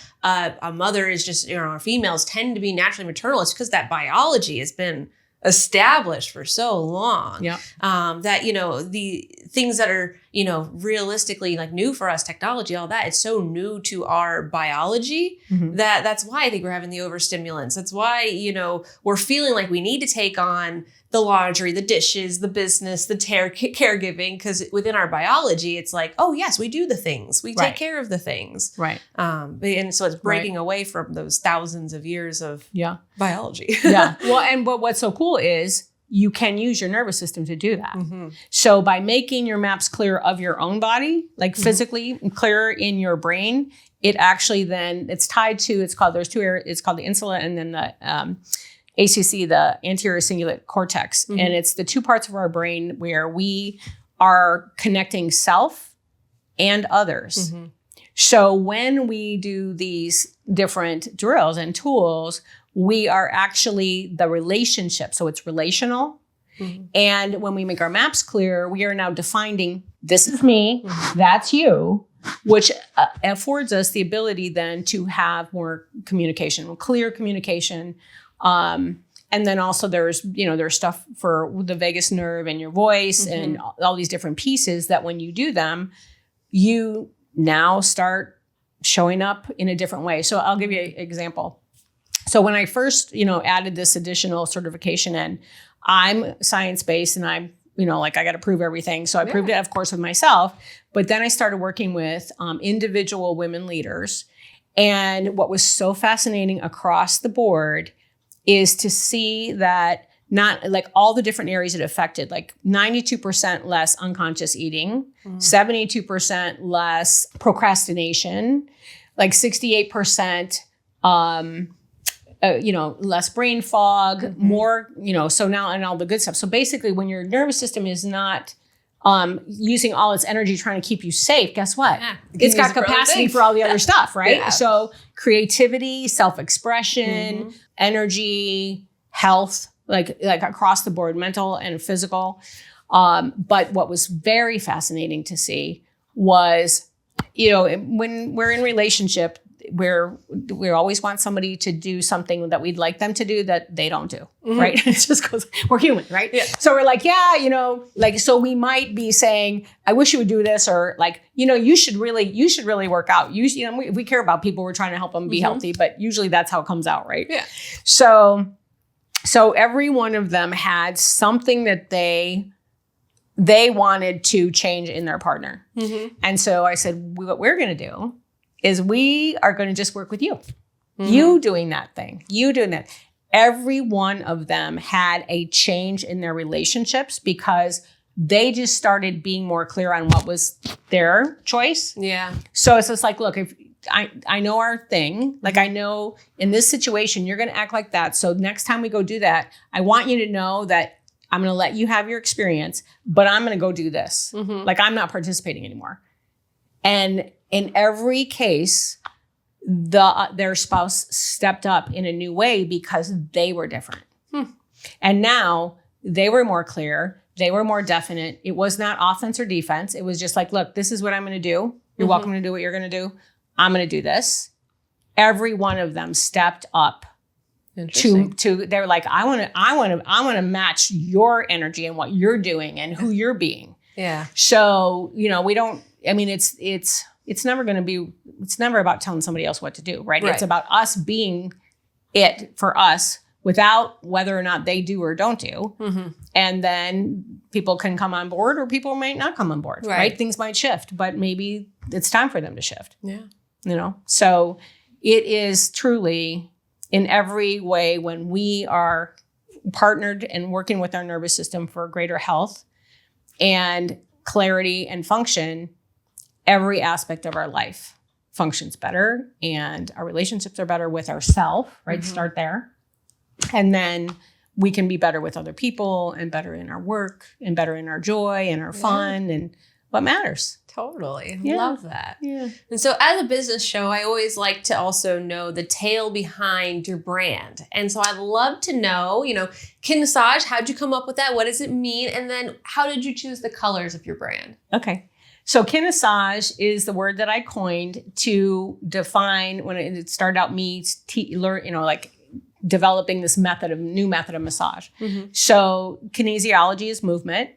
a mother is just, females tend to be naturally maternal, it's because that biology has been established for so long. That, the things that are, realistically like new for us, technology, all that, it's so new to our biology that's why I think we're having the overstimulants. That's why, we're feeling like we need to take on the laundry, the dishes, the business, the caregiving, because within our biology, it's like, oh yes, we do the things. We take care of the things. Right. And so it's breaking away from those thousands of years of biology. Well, but what's so cool is you can use your nervous system to do that. So by making your maps clear of your own body, like physically clear in your brain, it actually then it's tied to, there's two areas, it's called the insula and then the ACC, the anterior cingulate cortex. And it's the two parts of our brain where we are connecting self and others. So when we do these different drills and tools, we are actually the relationship. So it's relational. And when we make our maps clear, we are now defining, this is me, that's you, which affords us the ability then to have more communication, clear communication. And then also there's stuff for the vagus nerve and your voice and all these different pieces that when you do them, you now start showing up in a different way. So I'll give you an example. So when I first, added this additional certification in, I'm science-based and I'm, I got to prove everything. So I proved it, of course, with myself. But then I started working with individual women leaders. And what was so fascinating across the board is to see that not like all the different areas it affected, like 92% less unconscious eating, 72% less procrastination, like 68%, less brain fog, more, so now and all the good stuff. So basically when your nervous system is not using all its energy trying to keep you safe, guess what? It's got capacity for all the other stuff, right? So creativity, self-expression, energy, health, like across the board, mental and physical. But what was very fascinating to see was, when we're in relationship, we always want somebody to do something that we'd like them to do that they don't do, right? It just goes, we're human, right? So we're like, so we might be saying, I wish you would do this, or like, you should really work out. We care about people, we're trying to help them be healthy, but usually that's how it comes out, right? So every one of them had something that they they wanted to change in their partner. And so I said, what we're going to do is we are going to just work with you. You doing that thing, you doing that. Every one of them had a change in their relationships because they just started being more clear on what was their choice. Yeah. So it's just like, look, if I know our thing, like I know in this situation, you're going to act like that. So next time we go do that, I want you to know that I'm going to let you have your experience, but I'm going to go do this. Like I'm not participating anymore. And in every case, their spouse stepped up in a new way because they were different. And now they were more clear. They were more definite. It was not offense or defense. It was just like, look, this is what I'm going to do. You're welcome to do what you're going to do. I'm going to do this. Every one of them stepped up to they're like, I want to match your energy and what you're doing and who you're being. Yeah. So, we don't, I mean, it's never going to be, it's never about telling somebody else what to do, right? It's about us being it for us without whether or not they do or don't do. And then people can come on board or people might not come on board, right? Things might shift, but maybe it's time for them to shift. Yeah. So it is truly in every way when we are partnered and working with our nervous system for greater health and clarity and function, every aspect of our life functions better and our relationships are better with ourselves, right? Start there. And then we can be better with other people and better in our work and better in our joy and our fun and what matters. Totally. Yeah. Love that. Yeah. And so as a business show, I always like to also know the tale behind your brand. And so I'd love to know, Kinessage, how'd you come up with that? What does it mean? And then how did you choose the colors of your brand? Okay. So Kinessage is the word that I coined to define when it started out me developing this new method of massage. So kinesiology is movement.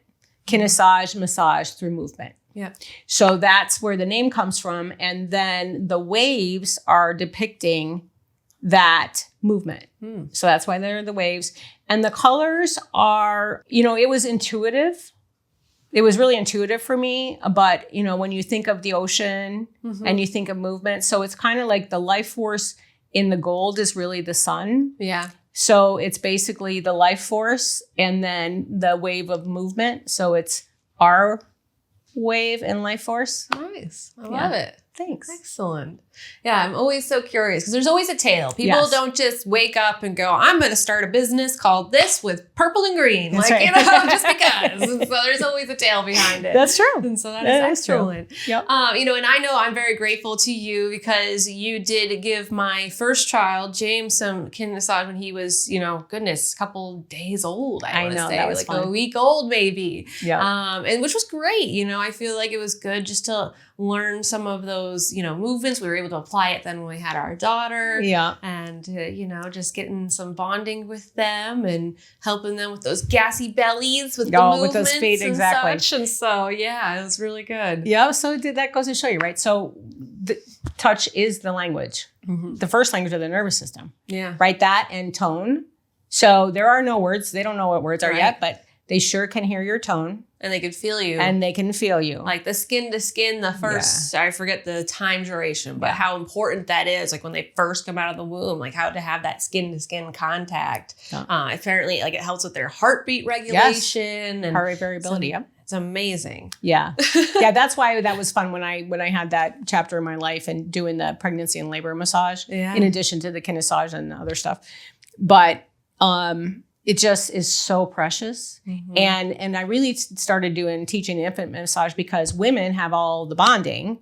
Kinessage, massage through movement. Yeah. So that's where the name comes from. And then the waves are depicting that movement. So that's why they're the waves. And the colors are, it was intuitive. It was really intuitive for me. But, when you think of the ocean and you think of movement, so it's kind of like the life force in the gold is really the sun. Yeah. So it's basically the life force and then the wave of movement. So it's our wave and life force. Nice. I love it. Thanks. Excellent. Yeah, I'm always so curious because there's always a tale. People don't just wake up and go, I'm going to start a business called this with purple and green. That's just because. And so there's always a tale behind it. That's true. And so that is excellent. True. Yep. And I know I'm very grateful to you because you did give my first child, James, some Kinessage when he was, a couple days old. I want to say that was fun. a week old maybe. Yeah. And which was great. I feel like it was good just to learn some of those, movements. We were able to apply it then when we had our daughter. Yeah. And, just getting some bonding with them and helping them with those gassy bellies with the movements with those feet, and exactly. such. And so, it was really good. Yeah. So that goes to show you, right? So the touch is the language, the first language of the nervous system. Yeah. Right. That and tone. So there are no words. They don't know what words are yet, but they sure can hear your tone. And they could feel you. And they can feel you. Like the skin to skin, the first, I forget the time duration, but how important that is. Like when they first come out of the womb, like how to have that skin to skin contact. Apparently, like it helps with their heartbeat regulation and heart rate variability. It's amazing. Yeah. Yeah. That's why that was fun when I had that chapter in my life and doing the pregnancy and labor massage in addition to the Kinessage and the other stuff. But, it just is so precious. And I really started teaching infant massage because women have all the bonding,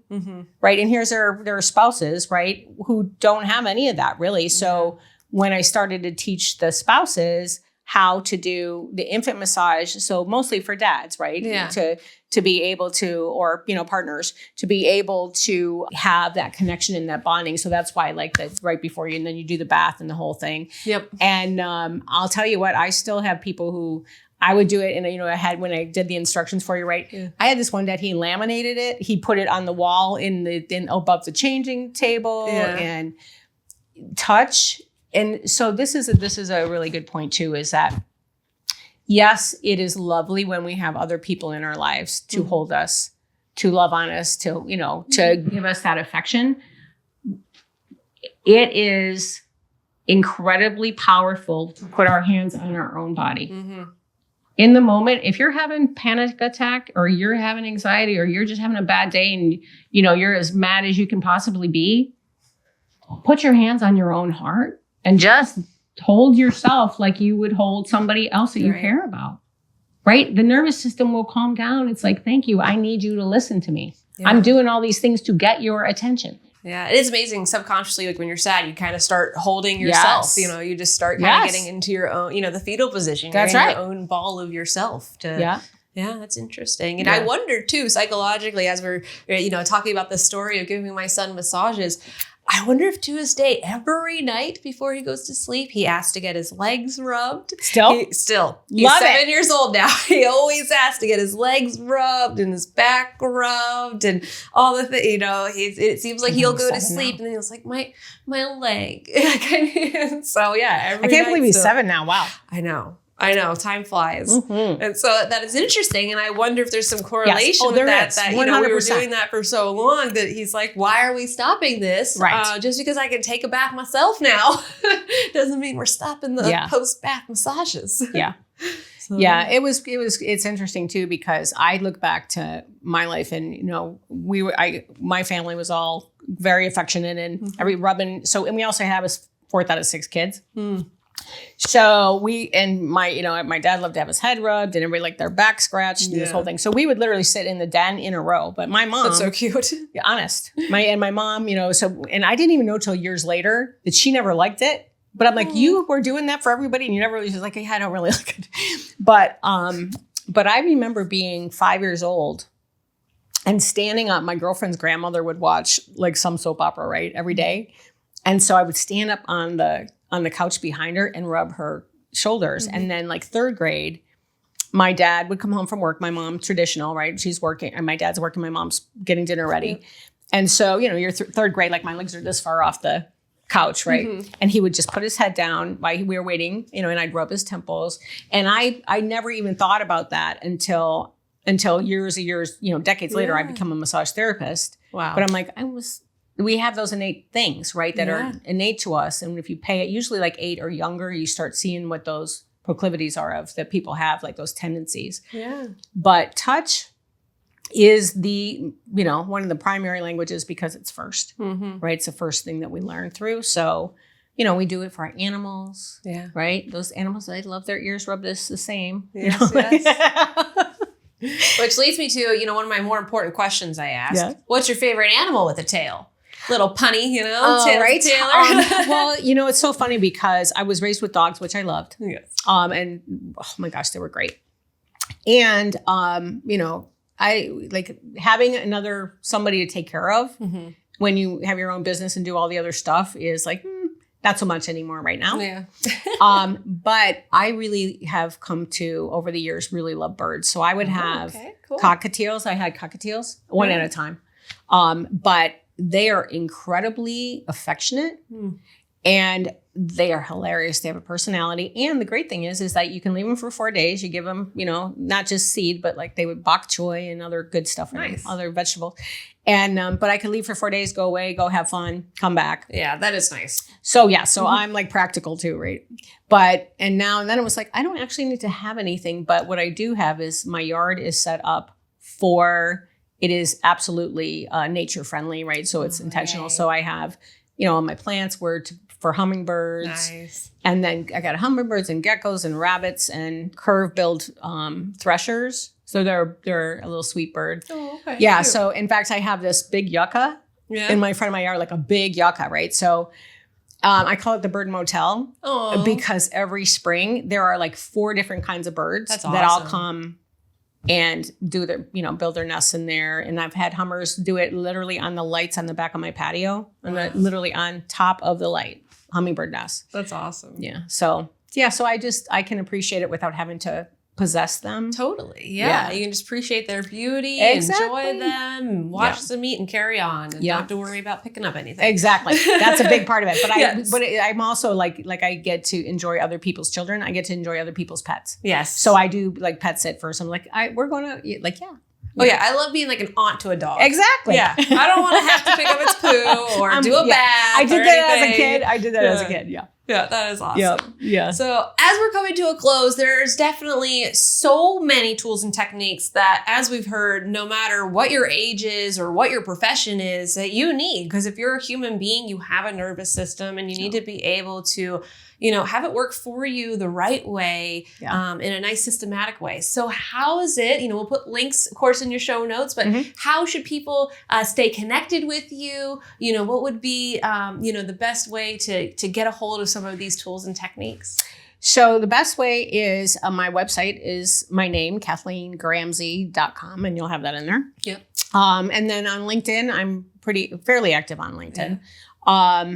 right? And here's their spouses, right? Who don't have any of that really. So when I started to teach the spouses how to do the infant massage, so mostly for dads, right? Yeah. To be able to, or, partners, to be able to have that connection and that bonding. So that's why I like that right before you, and then you do the bath and the whole thing. Yep. And I'll tell you what, I still have people who I would do it. And, I had, when I did the instructions for you, right? Yeah. I had this one dad, he laminated it. He put it on the wall above the changing table and touch. And so this is a really good point too, is that yes, it is lovely when we have other people in our lives to hold us, to love on us, to, to give us that affection. It is incredibly powerful to put our hands on our own body. In the moment, if you're having panic attack or you're having anxiety or you're just having a bad day and, you're as mad as you can possibly be, put your hands on your own heart and just hold yourself like you would hold somebody else that you care about, right? The nervous system will calm down. It's like, thank you. I need you to listen to me. Yeah. I'm doing all these things to get your attention. Yeah, it is amazing. Subconsciously, like when you're sad, you kind of start holding yourself. You just start kind of getting into your own, the fetal position. That's you're in right. your own ball of yourself. Yeah, that's interesting. And I wonder too, psychologically, as we're, talking about the story of giving my son massages, I wonder if to his day, every night before he goes to sleep, he asks to get his legs rubbed. Still? He's 7 years old now. He always asks to get his legs rubbed and his back rubbed and all the things, it seems like he'll go to sleep and then he's like, my leg. So yeah. I can't believe he's 7 now. Wow. I know, time flies. And so that is interesting. And I wonder if there's some correlation with that, we were doing that for so long that he's like, why are we stopping this? Right. Just because I can take a bath myself now doesn't mean we're stopping the post-bath massages. Yeah. So. Yeah, it's interesting too, because I look back to my life and, my family was all very affectionate and every rubbing. So, and we also have a 4th out of 6 kids. So my dad loved to have his head rubbed and everybody liked their back scratched and this whole thing. So we would literally sit in the den in a row. But my mom, that's so cute. Yeah, honest. My mom, and I didn't even know till years later that she never liked it. But I'm like, you were doing that for everybody, and you never really. She's like, yeah, I don't really like it. But I remember being 5 years old and standing up. My girlfriend's grandmother would watch like some soap opera, right, every day, and so I would stand up on the couch behind her and rub her shoulders. And then like 3rd grade, my dad would come home from work. My mom, traditional, right? She's working and my dad's working. My mom's getting dinner ready. And so, you're 3rd grade, like my legs are this far off the couch, right? And he would just put his head down while we were waiting, and I'd rub his temples. And I never even thought about that until years, decades later, I become a massage therapist. Wow. But I'm like, we have those innate things, right, that are innate to us. And if you pay it, usually like 8 or younger, you start seeing what those proclivities are that people have, like those tendencies. Yeah. But touch is one of the primary languages because it's first, right? It's the first thing that we learn through. So, we do it for our animals, right? Those animals, they love their ears rubbed the same. Yes. Which leads me to, one of my more important questions I ask. Yeah. What's your favorite animal with a tail? Little punny, right? Taylor. Well, it's so funny because I was raised with dogs, which I loved. Yes. And oh my gosh, they were great. And, I like having somebody to take care of when you have your own business and do all the other stuff is like, not so much anymore right now. Yeah. But I really have come to, over the years, really love birds. So I would have cockatiels. I had cockatiels one at a time. But they are incredibly affectionate and they are hilarious. They have a personality. And the great thing is that you can leave them for 4 days. You give them, not just seed, but like they would bok choy and other good stuff, other vegetables. And, but I could leave for 4 days, go away, go have fun, come back. Yeah, that is nice. So I'm like practical too, right? And then it was like, I don't actually need to have anything, but what I do have is my yard is set up it is absolutely nature friendly, right? So it's intentional. So I have, my plants were for hummingbirds. Nice. And then I got hummingbirds and geckos and rabbits and curve-billed threshers. So they're a little sweet bird. Oh, okay. Yeah. Cute. So in fact, I have this big yucca in my front of my yard, like a big yucca, right? So I call it the bird motel because every spring there are like 4 different kinds of birds that all come and do their, build their nests in there. And I've had hummers do it literally on the lights on the back of my patio and literally on top of the hummingbird nest. That's awesome. Yeah. So I can appreciate it without having to, possess them. Totally. Yeah. You can just appreciate their beauty, enjoy them, watch them eat and carry on and not have to worry about picking up anything. Exactly. That's a big part of it. But I'm also like I get to enjoy other people's children. I get to enjoy other people's pets. Yes. So I do like pet sit first. I'm like, we're going to like, Oh yeah, I love being like an aunt to a dog. Exactly. Yeah, I don't want to have to pick up its poo or do a bath. I did that as a kid. as a kid. Yeah. Yeah, that is awesome. Yeah. So as we're coming to a close, there's definitely so many tools and techniques that, as we've heard, no matter what your age is or what your profession is, that you need. Because if you're a human being, you have a nervous system and you need to be able to, have it work for you the right way, in a nice systematic way. So how is it, we'll put links, of course, in your show notes, but how should people stay connected with you? What would be, the best way to get a hold of some of these tools and techniques? So the best way is my website is my name, KathleenGramzay.com, and you'll have that in there. Yep. And then on LinkedIn, I'm fairly active on LinkedIn. Yeah.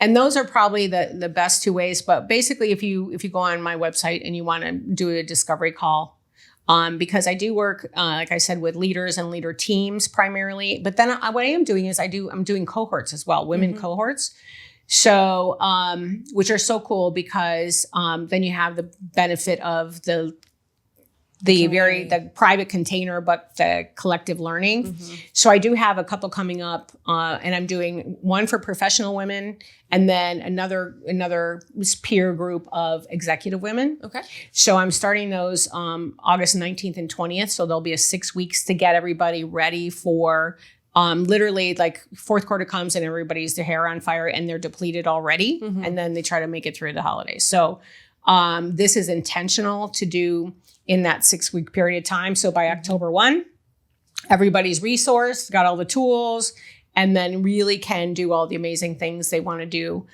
And those are probably the best two ways. But basically, if you go on my website and you want to do a discovery call, because I do work, like I said, with leaders and leader teams primarily. But then what I am doing is I'm doing cohorts as well, women cohorts. So, which are so cool because then you have the benefit of the private container, but the collective learning. So I do have a couple coming up, and I'm doing one for professional women and then another peer group of executive women. Okay. So I'm starting those August 19th and 20th. So there'll be a 6 weeks to get everybody ready for literally like fourth quarter comes and everybody's their hair on fire and they're depleted already. And then they try to make it through the holidays. So this is intentional to do in that 6 week period of time. So by October 1, everybody's resourced, got all the tools, and then really can do all the amazing things they want to do,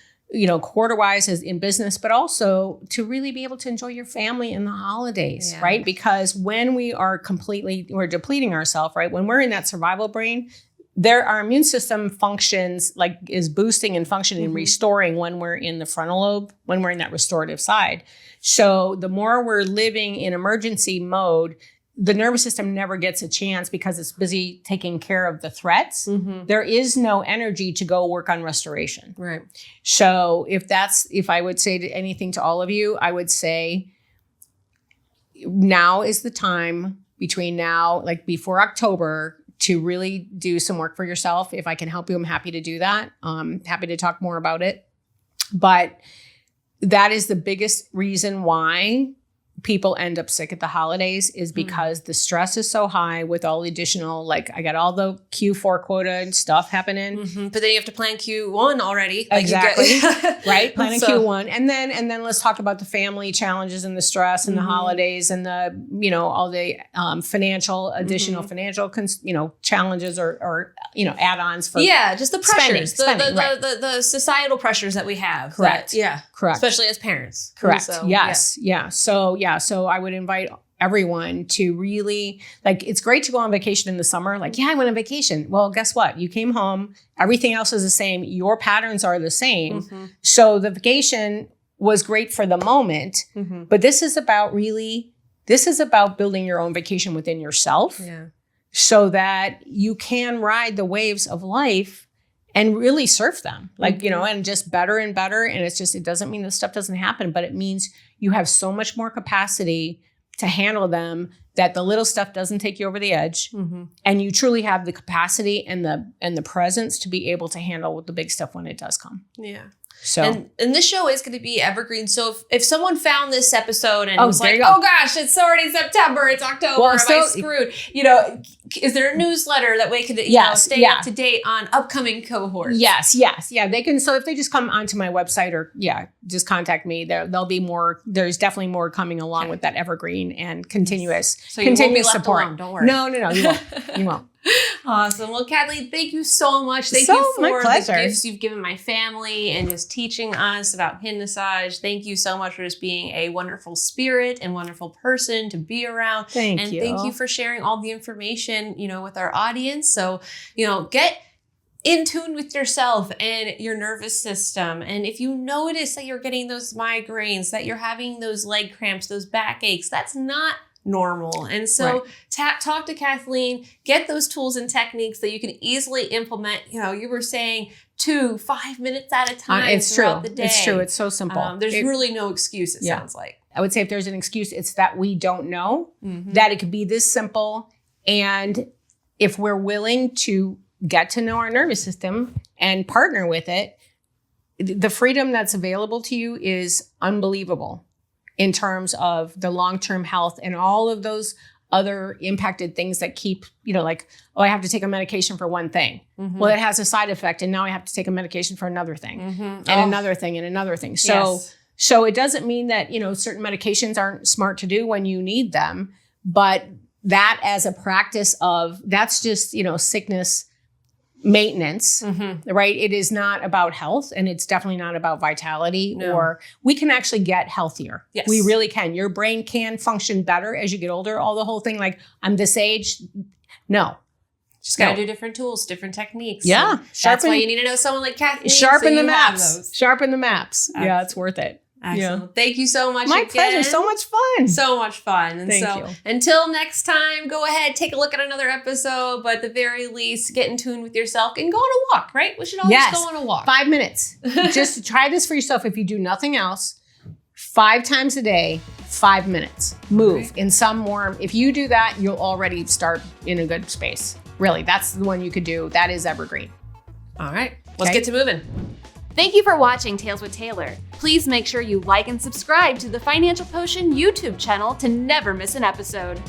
quarter-wise as in business, but also to really be able to enjoy your family in the holidays, right? Because when we're depleting ourselves, right? When we're in that survival brain, our immune system functions is boosting and functioning and restoring when we're in the frontal lobe, when we're in that restorative side. So the more we're living in emergency mode, the nervous system never gets a chance because it's busy taking care of the threats. There is no energy to go work on restoration. Right. So if I would say anything to all of you, I would say now is the time between now, before October, to really do some work for yourself. If I can help you, I'm happy to do that. Happy to talk more about it. But that is the biggest reason why people end up sick at the holidays is because the stress is so high with all the additional, I got all the Q4 quota and stuff happening. But then you have to plan Q1 already. Exactly. Right. Planning Q1. And then let's talk about the family challenges and the stress and the holidays and the, all the financial, additional financial, challenges or add-ons for just the pressures, spending, the societal pressures that we have. Correct. Correct. Especially as parents. Correct. So, yes. Yeah. So I would invite everyone to really, it's great to go on vacation in the summer. I went on vacation. Well, guess what? You came home. Everything else is the same. Your patterns are the same. So the vacation was great for the moment, but this is about building your own vacation within yourself so that you can ride the waves of life and really surf them, and just better and better. And it doesn't mean this stuff doesn't happen, but it means you have so much more capacity to handle them that the little stuff doesn't take you over the edge. And you truly have the capacity and the presence to be able to handle the big stuff when it does come. Yeah. So, and this show is going to be evergreen. So if someone found this episode and was like, oh gosh, it's already September, it's October, am I screwed? Is there a newsletter that we could stay up to date on upcoming cohorts? Yes. Yeah, they can. So if they just come onto my website or just contact me, there'll be more. There's definitely more coming along with that evergreen and continuous support. Alone, don't worry. No, you won't. You won't. Awesome. Well, Kathleen, thank you so much. Thank you for the gifts you've given my family and just teaching us about Kinessage. Thank you so much for just being a wonderful spirit and wonderful person to be around. Thank you. Thank you for sharing all the information, with our audience. So, in tune with yourself and your nervous system. And if you notice that you're getting those migraines, that you're having those leg cramps, those backaches, that's not normal. And so talk to Kathleen, get those tools and techniques that you can easily implement. You know, you were saying 5 minutes at a time throughout the day. It's true. It's so simple. There's really no excuse, it sounds like. I would say if there's an excuse, it's that we don't know that it could be this simple. And if we're willing to get to know our nervous system and partner with it, the freedom that's available to you is unbelievable in terms of the long-term health and all of those other impacted things that keep, you know, like, oh, I have to take a medication for one thing. Well, it has a side effect, and now I have to take a medication for another thing and another thing and another thing. So it doesn't mean that, you know, certain medications aren't smart to do when you need them, but that as a practice of, that's just, you know, sickness maintenance, right? It is not about health, and it's definitely not about vitality. Or we can actually get healthier. Yes. We really can. Your brain can function better as you get older. All the whole thing, like, I'm this age. No. Just got to do different tools, different techniques. Yeah. That's why you need to know someone like Kathleen. Sharpen the maps. Sharpen the maps. Yeah, it's worth it. Excellent. Yeah. Thank you so much. My pleasure. So much fun. So much fun. And Thank you. Until next time, go ahead, take a look at another episode, but at the very least, get in tune with yourself and go on a walk, right? We should always go on a walk. 5 minutes. Just try this for yourself. If you do nothing else, 5 times a day, 5 minutes. Move in some warm. If you do that, you'll already start in a good space. Really, that's the one you could do. That is evergreen. All right. Let's get to moving. Thank you for watching Tales with Taylor. Please make sure you like and subscribe to the Financial Potion YouTube channel to never miss an episode.